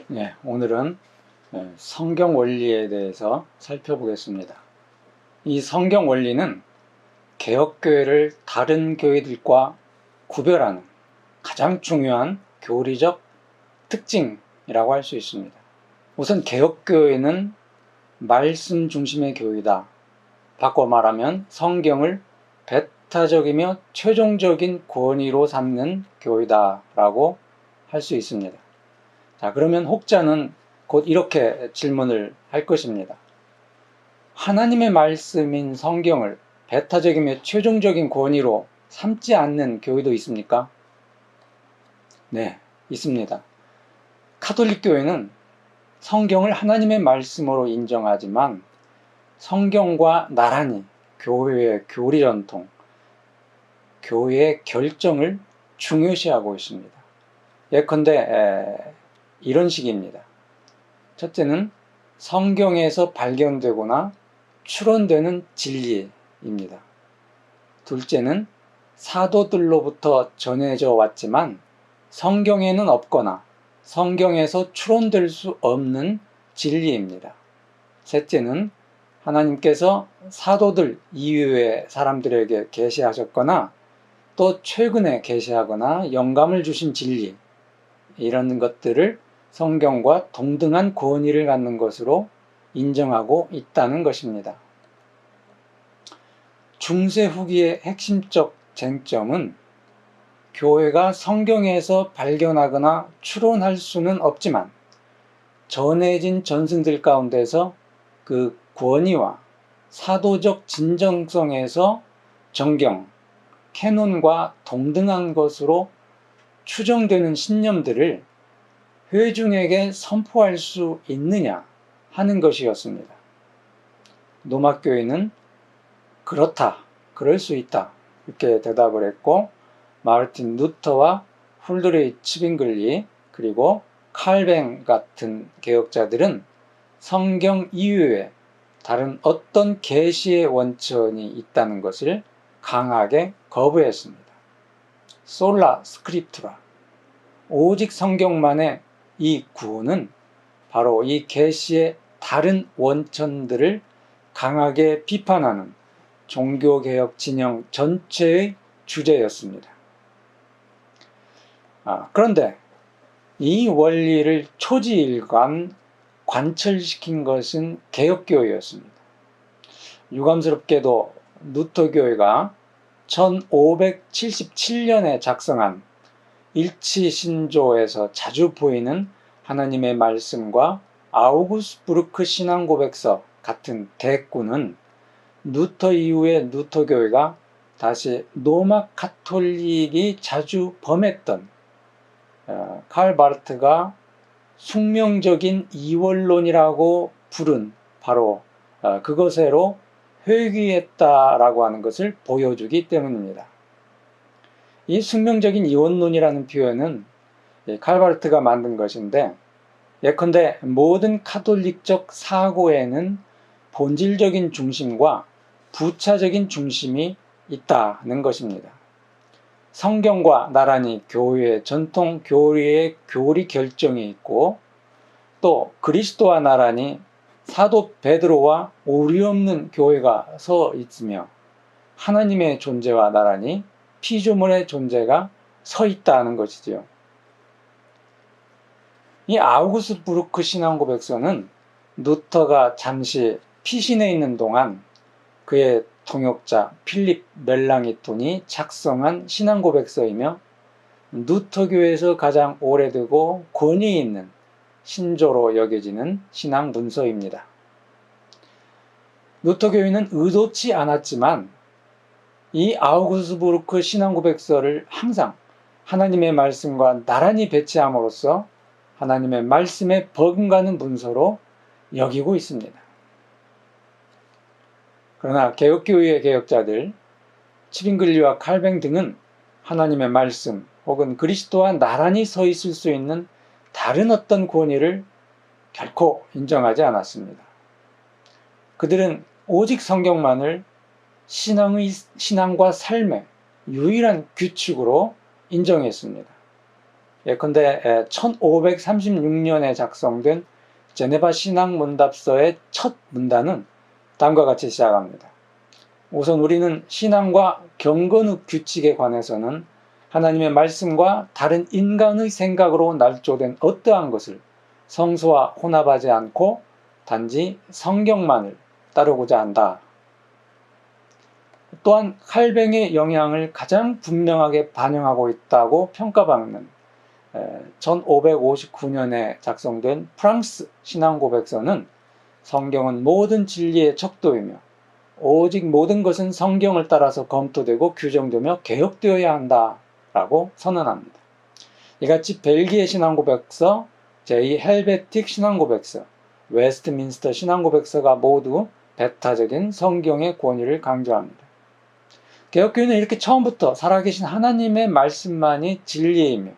네, 오늘은 성경 원리에 대해서 살펴보겠습니다. 이 성경 원리는 개혁교회를 다른 교회들과 구별하는 가장 중요한 교리적 특징이라고 할 수 있습니다. 우선 개혁교회는 말씀 중심의 교회다. 바꿔 말하면 성경을 배타적이며 최종적인 권위로 삼는 교회다라고 할 수 있습니다. 자, 그러면 혹자는 곧 이렇게 질문을 할 것입니다. 하나님의 말씀인 성경을 배타적이며 최종적인 권위로 삼지 않는 교회도 있습니까? 네, 있습니다. 카톨릭 교회는 성경을 하나님의 말씀으로 인정하지만 성경과 나란히 교회의 교리 전통, 교회의 결정을 중요시하고 있습니다. 예컨대 이런 식입니다. 첫째는 성경에서 발견되거나 추론되는 진리입니다. 둘째는 사도들로부터 전해져 왔지만 성경에는 없거나 성경에서 추론될 수 없는 진리입니다. 셋째는 하나님께서 사도들 이외의 사람들에게 계시하셨거나 또 최근에 계시하거나 영감을 주신 진리, 이런 것들을 성경과 동등한 권위를 갖는 것으로 인정하고 있다는 것입니다. 중세 후기의 핵심적 쟁점은 교회가 성경에서 발견하거나 추론할 수는 없지만 전해진 전승들 가운데서 그 권위와 사도적 진정성에서 정경, 캐논과 동등한 것으로 추정되는 신념들을 회중에게 선포할 수 있느냐 하는 것이었습니다. 노마교회는 그렇다, 그럴 수 있다 이렇게 대답을 했고, 마르틴 루터와 훌드리히 츠빙글리 그리고 칼뱅 같은 개혁자들은 성경 이외에 다른 어떤 계시의 원천이 있다는 것을 강하게 거부했습니다. 솔라 스크립투라, 오직 성경만의 이 구호는 바로 이 계시의 다른 원천들을 강하게 비판하는 종교개혁 진영 전체의 주제였습니다. 그런데 이 원리를 초지일관 관철시킨 것은 개혁교회였습니다. 유감스럽게도 루터교회가 1577년에 작성한 일치신조에서 자주 보이는 하나님의 말씀과 아우구스부르크 신앙고백서 같은 대꾸는 루터 이후에 루터교회가 다시 로마 카톨릭이 자주 범했던 칼 바르트가 숙명적인 이원론이라고 부른 바로 그것으로 회귀했다라고 하는 것을 보여주기 때문입니다. 이 숙명적인 이원론이라는 표현은 칼 바르트가 만든 것인데, 예컨대 모든 카톨릭적 사고에는 본질적인 중심과 부차적인 중심이 있다는 것입니다. 성경과 나란히 교회의 전통 교리의 교리 결정이 있고, 또 그리스도와 나란히 사도 베드로와 오류 없는 교회가 서 있으며 하나님의 존재와 나란히 피조물의 존재가 서 있다는 것이지요. 이 아우구스부르크 신앙고백서는 루터가 잠시 피신해 있는 동안 그의 통역자 필립 멜랑이톤이 작성한 신앙고백서이며 루터교에서 가장 오래되고 권위 있는 신조로 여겨지는 신앙문서입니다. 루터교회는 의도치 않았지만 이 아우구스부르크 신앙고백서를 항상 하나님의 말씀과 나란히 배치함으로써 하나님의 말씀에 버금가는 문서로 여기고 있습니다. 그러나 개혁교회의 개혁자들, 츠빙글리와 칼뱅 등은 하나님의 말씀 혹은 그리스도와 나란히 서 있을 수 있는 다른 어떤 권위를 결코 인정하지 않았습니다. 그들은 오직 성경만을 신앙과 삶의 유일한 규칙으로 인정했습니다. 예컨대 1536년에 작성된 제네바 신앙문답서의 첫 문단은 다음과 같이 시작합니다. 우선 우리는 신앙과 경건 규칙에 관해서는 하나님의 말씀과 다른 인간의 생각으로 날조된 어떠한 것을 성서와 혼합하지 않고 단지 성경만을 따르고자 한다. 또한 칼뱅의 영향을 가장 분명하게 반영하고 있다고 평가받는 1559년에 작성된 프랑스 신앙고백서는 성경은 모든 진리의 척도이며 오직 모든 것은 성경을 따라서 검토되고 규정되며 개혁되어야 한다라고 선언합니다. 이같이 벨기에 신앙고백서, 제2헬베틱 신앙고백서, 웨스트민스터 신앙고백서가 모두 배타적인 성경의 권위를 강조합니다. 개혁교회는 이렇게 처음부터 살아계신 하나님의 말씀만이 진리이며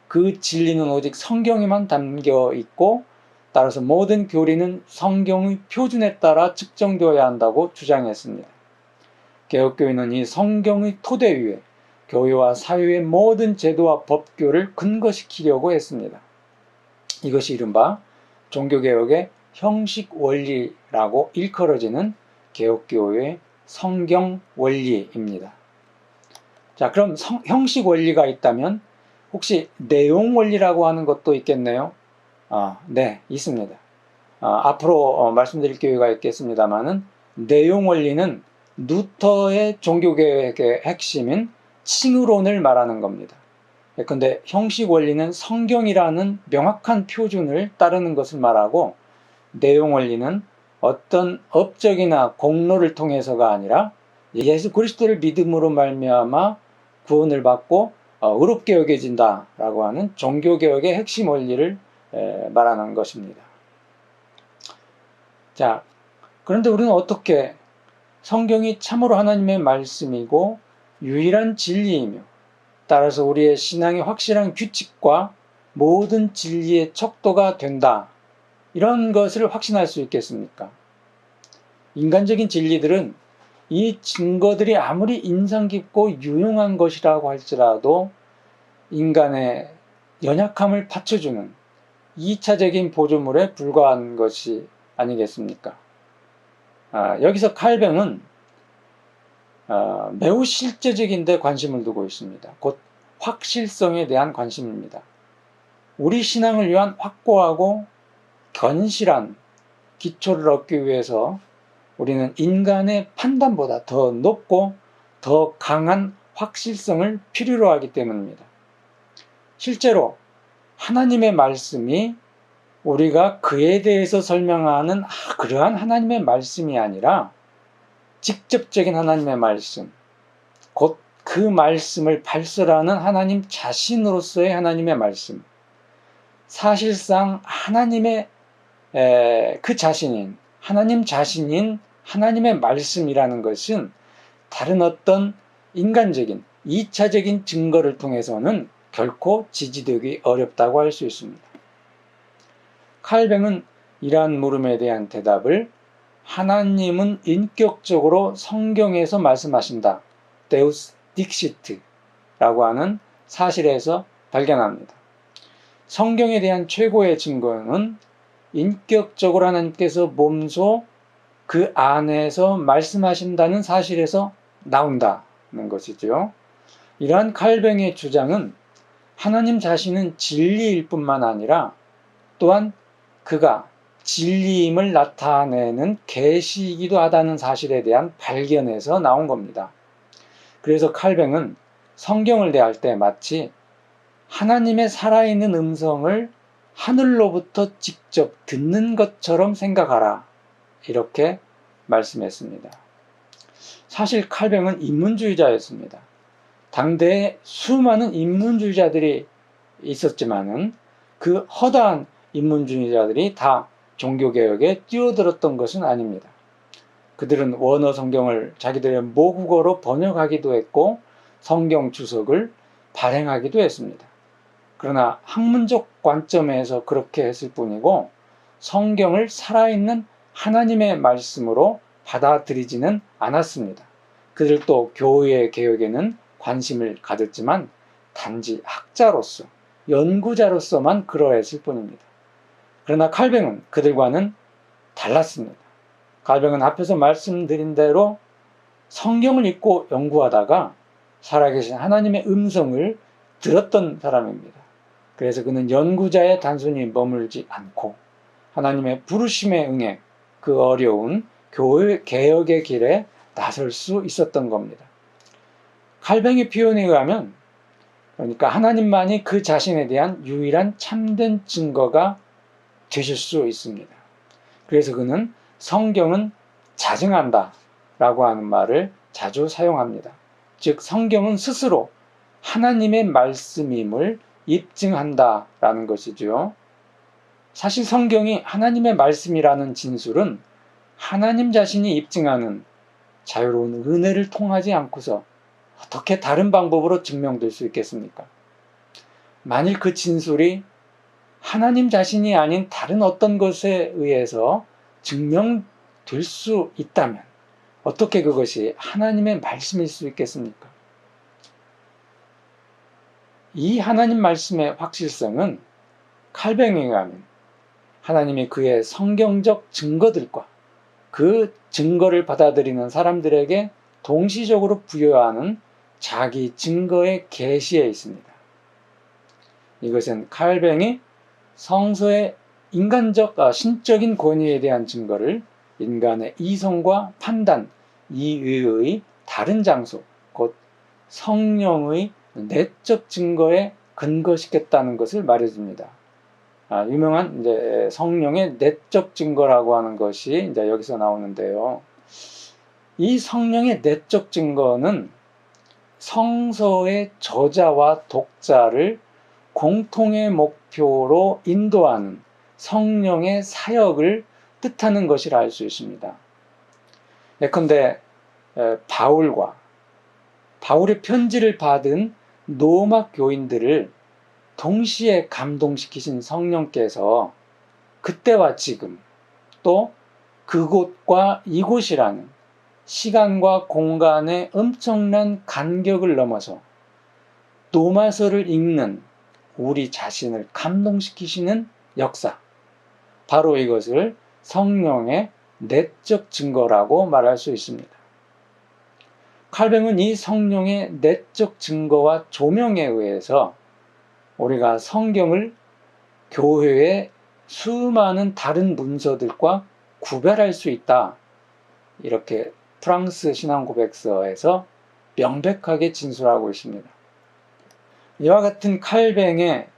그 진리는 오직 성경에만 담겨 있고 따라서 모든 교리는 성경의 표준에 따라 측정되어야 한다고 주장했습니다. 개혁교회는 이 성경의 토대 위에 교회와 사회의 모든 제도와 법규를 근거시키려고 했습니다. 이것이 이른바 종교개혁의 형식 원리라고 일컬어지는 개혁교회의 성경 원리입니다. 자, 그럼 형식 원리가 있다면 혹시 내용 원리라고 하는 것도 있겠네요? 네, 있습니다. 앞으로 말씀드릴 기회가 있겠습니다만은 내용 원리는 루터의 종교개혁의 핵심인 칭의론을 말하는 겁니다. 예컨대 형식 원리는 성경이라는 명확한 표준을 따르는 것을 말하고 내용 원리는 어떤 업적이나 공로를 통해서가 아니라 예수 그리스도를 믿음으로 말미암아 구원을 받고 의롭게 여겨진다라고 하는 종교개혁의 핵심 원리를 말하는 것입니다. 자, 그런데 우리는 어떻게 성경이 참으로 하나님의 말씀이고 유일한 진리이며 따라서 우리의 신앙의 확실한 규칙과 모든 진리의 척도가 된다. 이런 것을 확신할 수 있겠습니까? 인간적인 진리들은 이 증거들이 아무리 인상 깊고 유용한 것이라고 할지라도 인간의 연약함을 받쳐주는 2차적인 보조물에 불과한 것이 아니겠습니까? 여기서 칼뱅은 매우 실제적인 데 관심을 두고 있습니다. 곧 확실성에 대한 관심입니다. 우리 신앙을 위한 확고하고 견실한 기초를 얻기 위해서 우리는 인간의 판단보다 더 높고 더 강한 확실성을 필요로 하기 때문입니다. 실제로 하나님의 말씀이 우리가 그에 대해서 설명하는 그러한 하나님의 말씀이 아니라 직접적인 하나님의 말씀, 곧 그 말씀을 발설하는 하나님 자신으로서의 하나님의 말씀, 사실상 하나님의 그 자신인 하나님 자신인 하나님의 말씀이라는 것은 다른 어떤 인간적인 2차적인 증거를 통해서는 결코 지지되기 어렵다고 할 수 있습니다. 칼뱅은 이러한 물음에 대한 대답을 하나님은 인격적으로 성경에서 말씀하신다. 데우스 딕시트라고 하는 사실에서 발견합니다. 성경에 대한 최고의 증거는 인격적으로 하나님께서 몸소 그 안에서 말씀하신다는 사실에서 나온다는 것이죠. 이러한 칼뱅의 주장은 하나님 자신은 진리일 뿐만 아니라 또한 그가 진리임을 나타내는 계시이기도 하다는 사실에 대한 발견에서 나온 겁니다. 그래서 칼뱅은 성경을 대할 때 마치 하나님의 살아있는 음성을 하늘로부터 직접 듣는 것처럼 생각하라. 이렇게 말씀했습니다. 사실 칼뱅은 인문주의자였습니다. 당대에 수많은 인문주의자들이 있었지만은 그 허다한 인문주의자들이 다 종교개혁에 뛰어들었던 것은 아닙니다. 그들은 원어 성경을 자기들의 모국어로 번역하기도 했고 성경 주석을 발행하기도 했습니다. 그러나 학문적 관점에서 그렇게 했을 뿐이고 성경을 살아있는 하나님의 말씀으로 받아들이지는 않았습니다. 그들도 교회의 개혁에는 관심을 가졌지만 단지 학자로서 연구자로서만 그러했을 뿐입니다. 그러나 칼뱅은 그들과는 달랐습니다. 칼뱅은 앞에서 말씀드린 대로 성경을 읽고 연구하다가 살아계신 하나님의 음성을 들었던 사람입니다. 그래서 그는 연구자에 단순히 머물지 않고 하나님의 부르심에 응해 그 어려운 교회 개혁의 길에 나설 수 있었던 겁니다. 칼뱅의 표현에 의하면, 그러니까 하나님만이 그 자신에 대한 유일한 참된 증거가 되실 수 있습니다. 그래서 그는 성경은 자증한다 라고 하는 말을 자주 사용합니다. 즉 성경은 스스로 하나님의 말씀임을 입증한다 라는 것이죠. 사실 성경이 하나님의 말씀이라는 진술은 하나님 자신이 입증하는 자유로운 은혜를 통하지 않고서 어떻게 다른 방법으로 증명될 수 있겠습니까? 만일 그 진술이 하나님 자신이 아닌 다른 어떤 것에 의해서 증명될 수 있다면 어떻게 그것이 하나님의 말씀일 수 있겠습니까? 이 하나님 말씀의 확실성은 칼뱅에 의하면 하나님이 그의 성경적 증거들과 그 증거를 받아들이는 사람들에게 동시적으로 부여하는 자기 증거의 계시에 있습니다. 이것은 칼뱅이 성서의 인간적, 신적인 권위에 대한 증거를 인간의 이성과 판단 이외의 다른 장소, 곧 성령의 내적 증거에 근거시켰다는 것을 말해줍니다. 유명한 이제 성령의 내적 증거라고 하는 것이 이제 여기서 나오는데요. 이 성령의 내적 증거는 성서의 저자와 독자를 공통의 목표로 인도하는 성령의 사역을 뜻하는 것이라 할 수 있습니다. 예컨대 바울의 편지를 받은 로마 교인들을 동시에 감동시키신 성령께서 그때와 지금 또 그곳과 이곳이라는 시간과 공간의 엄청난 간격을 넘어서 로마서를 읽는 우리 자신을 감동시키시는 역사, 바로 이것을 성령의 내적 증거라고 말할 수 있습니다. 칼뱅은 이 성령의 내적 증거와 조명에 의해서 우리가 성경을 교회의 수많은 다른 문서들과 구별할 수 있다, 이렇게 프랑스 신앙고백서에서 명백하게 진술하고 있습니다. 이와 같은 칼뱅의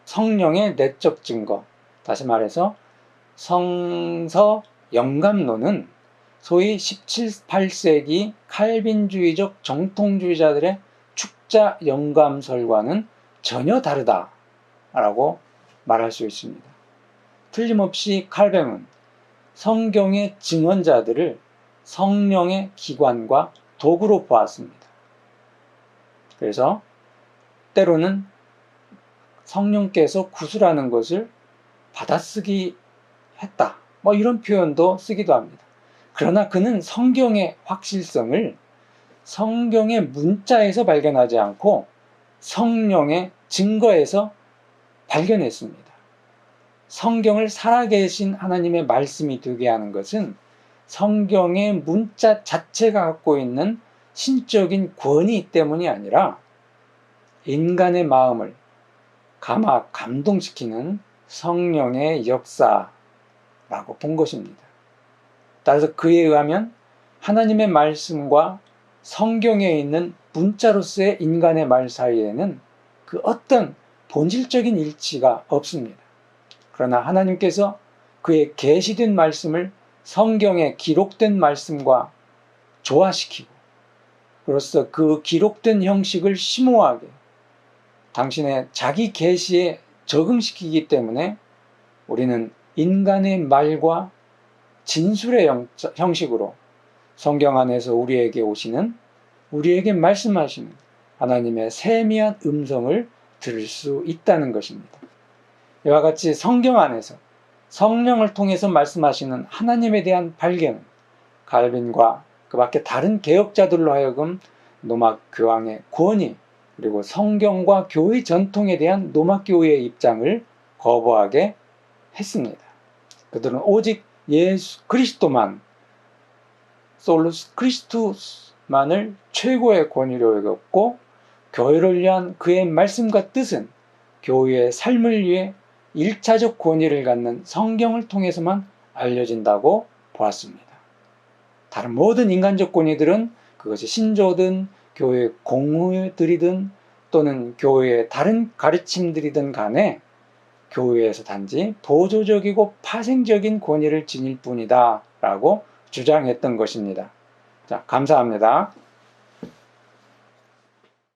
성령의 내적 증거, 다시 말해서 성서 영감론은 소위 17, 18세기 칼빈주의적 정통주의자들의 축자 영감설과는 전혀 다르다라고 말할 수 있습니다. 틀림없이 칼뱅은 성경의 증언자들을 성령의 기관과 도구로 보았습니다. 그래서 때로는 성령께서 구술하는 것을 받아쓰기 했다, 이런 표현도 쓰기도 합니다. 그러나 그는 성경의 확실성을 성경의 문자에서 발견하지 않고 성령의 증거에서 발견했습니다. 성경을 살아계신 하나님의 말씀이 되게 하는 것은 성경의 문자 자체가 갖고 있는 신적인 권위 때문이 아니라 인간의 마음을 감동시키는 성령의 역사라고 본 것입니다. 따라서 그에 의하면 하나님의 말씀과 성경에 있는 문자로서의 인간의 말 사이에는 그 어떤 본질적인 일치가 없습니다. 그러나 하나님께서 그의 계시된 말씀을 성경에 기록된 말씀과 조화시키고, 그로써 그 기록된 형식을 심오하게 당신의 자기 계시에 적응시키기 때문에 우리는 인간의 말과 진술의 형식으로 성경 안에서 우리에게 오시는, 우리에게 말씀하시는 하나님의 세미한 음성을 들을 수 있다는 것입니다. 이와 같이 성경 안에서 성령을 통해서 말씀하시는 하나님에 대한 발견은 칼빈과 그 밖에 다른 개혁자들로 하여금 노막 교황의 권위, 그리고 성경과 교회 전통에 대한 노마교회의 입장을 거부하게 했습니다. 그들은 오직 예수 그리스도만, 솔루스 크리스투스만을 최고의 권위로 여겼고, 교회를 위한 그의 말씀과 뜻은 교회의 삶을 위해 1차적 권위를 갖는 성경을 통해서만 알려진다고 보았습니다. 다른 모든 인간적 권위들은 그것이 신조든 교회 공회들이든 또는 교회의 다른 가르침들이든 간에 교회에서 단지 보조적이고 파생적인 권위를 지닐 뿐이다 라고 주장했던 것입니다. 자, 감사합니다.